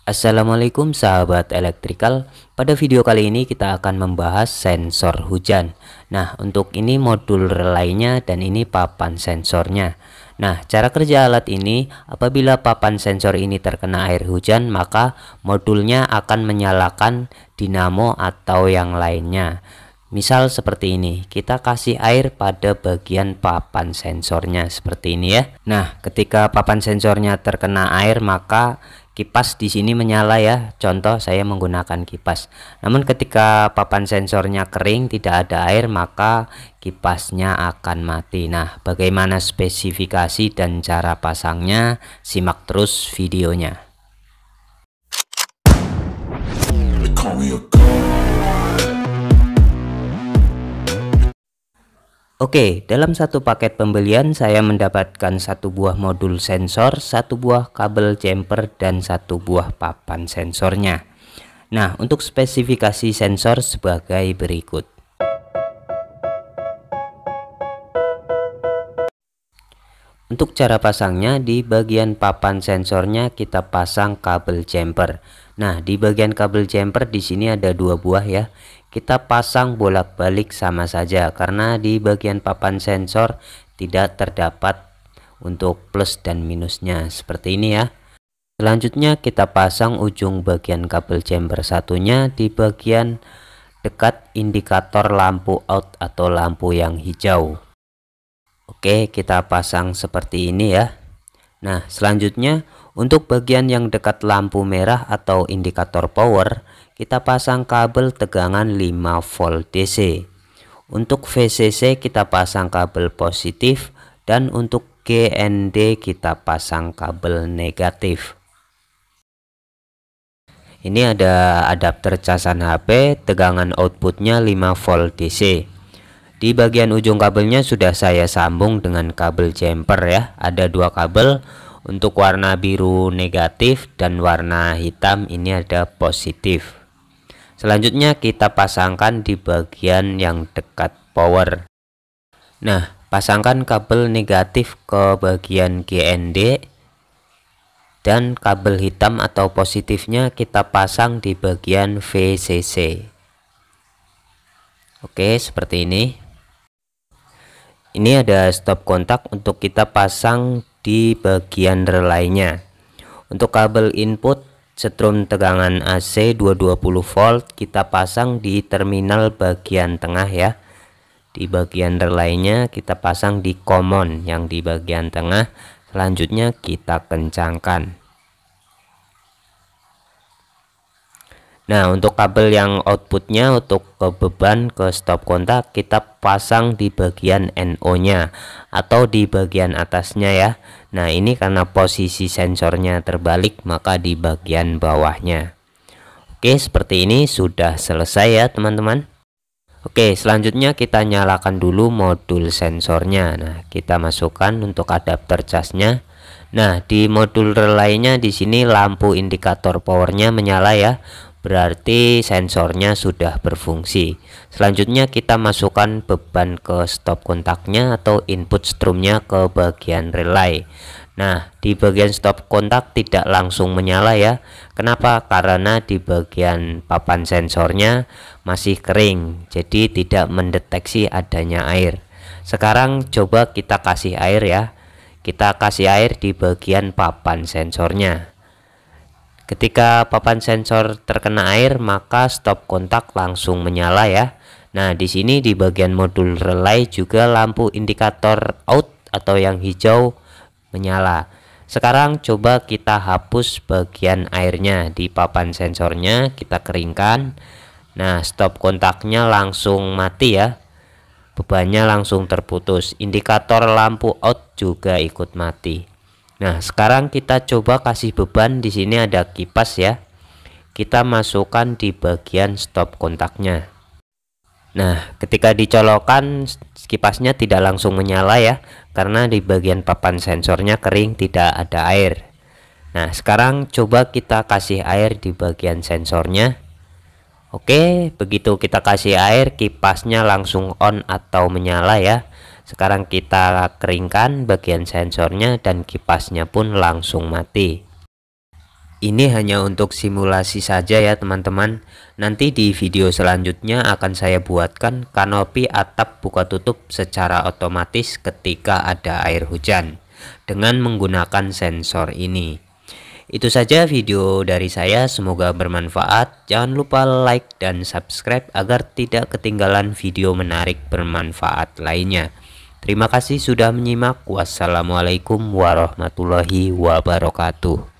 Assalamualaikum sahabat elektrikal. Pada video kali ini kita akan membahas sensor hujan. Nah, untuk ini modul relaynya dan ini papan sensornya. Nah, cara kerja alat ini, apabila papan sensor ini terkena air hujan, maka modulnya akan menyalakan dinamo atau yang lainnya. Misal seperti ini, kita kasih air pada bagian papan sensornya seperti ini ya. Nah, ketika papan sensornya terkena air, maka kipas di sini menyala ya. Contoh saya menggunakan kipas. Namun ketika papan sensornya kering, tidak ada air, maka kipasnya akan mati. Nah, bagaimana spesifikasi dan cara pasangnya? Simak terus videonya. Oke, dalam satu paket pembelian saya mendapatkan satu buah modul sensor, satu buah kabel jumper, dan satu buah papan sensornya. Nah, untuk spesifikasi sensor sebagai berikut. Untuk cara pasangnya, di bagian papan sensornya kita pasang kabel jumper. Nah, di bagian kabel jumper di sini ada dua buah ya. Kita pasang bolak-balik sama saja karena di bagian papan sensor tidak terdapat untuk plus dan minusnya seperti ini ya. Selanjutnya kita pasang ujung bagian kabel jumper satunya di bagian dekat indikator lampu out atau lampu yang hijau. Oke, kita pasang seperti ini ya. Nah, selanjutnya untuk bagian yang dekat lampu merah atau indikator power, kita pasang kabel tegangan 5 volt DC. Untuk VCC kita pasang kabel positif, dan untuk GND kita pasang kabel negatif. Ini ada adapter casan HP, tegangan outputnya 5 volt DC. Di bagian ujung kabelnya sudah saya sambung dengan kabel jumper ya. Ada dua kabel. Untuk warna biru negatif dan warna hitam ini ada positif. Selanjutnya kita pasangkan di bagian yang dekat power. Nah, pasangkan kabel negatif ke bagian GND dan kabel hitam atau positifnya kita pasang di bagian VCC. Oke, seperti ini. Ini ada stop kontak untuk kita pasang di bagian relaynya. Untuk kabel input setrum tegangan AC 220 volt kita pasang di terminal bagian tengah ya. Di bagian relaynya kita pasang di common yang di bagian tengah. Selanjutnya kita kencangkan. Nah, untuk kabel yang outputnya untuk ke beban ke stop kontak kita pasang di bagian NO nya atau di bagian atasnya ya. Nah, ini karena posisi sensornya terbalik maka di bagian bawahnya. Oke, seperti ini sudah selesai ya teman-teman. Oke, selanjutnya kita nyalakan dulu modul sensornya. Nah, kita masukkan untuk adapter casnya. Nah, di modul relaynya di sini lampu indikator powernya menyala ya. Berarti sensornya sudah berfungsi. Selanjutnya kita masukkan beban ke stop kontaknya atau input strumnya ke bagian relay. Nah, di bagian stop kontak tidak langsung menyala ya. Kenapa? Karena di bagian papan sensornya masih kering, jadi tidak mendeteksi adanya air. Sekarang coba kita kasih air ya. Kita kasih air di bagian papan sensornya. Ketika papan sensor terkena air, maka stop kontak langsung menyala ya. Nah, di sini di bagian modul relay juga lampu indikator out atau yang hijau menyala. Sekarang coba kita hapus bagian airnya di papan sensornya, kita keringkan. Nah, stop kontaknya langsung mati ya. Bebannya langsung terputus. Indikator lampu out juga ikut mati. Nah, sekarang kita coba kasih beban. Di sini ada kipas ya. Kita masukkan di bagian stop kontaknya. Nah, ketika dicolokkan kipasnya tidak langsung menyala ya, karena di bagian papan sensornya kering, tidak ada air. Nah, sekarang coba kita kasih air di bagian sensornya. Oke, begitu kita kasih air, kipasnya langsung on atau menyala ya. Sekarang kita keringkan bagian sensornya dan kipasnya pun langsung mati. Ini hanya untuk simulasi saja ya teman-teman. Nanti di video selanjutnya akan saya buatkan kanopi atap buka tutup secara otomatis ketika ada air hujan dengan menggunakan sensor ini. Itu saja video dari saya, semoga bermanfaat. Jangan lupa like dan subscribe agar tidak ketinggalan video menarik bermanfaat lainnya. Terima kasih sudah menyimak. Wassalamualaikum warahmatullahi wabarakatuh.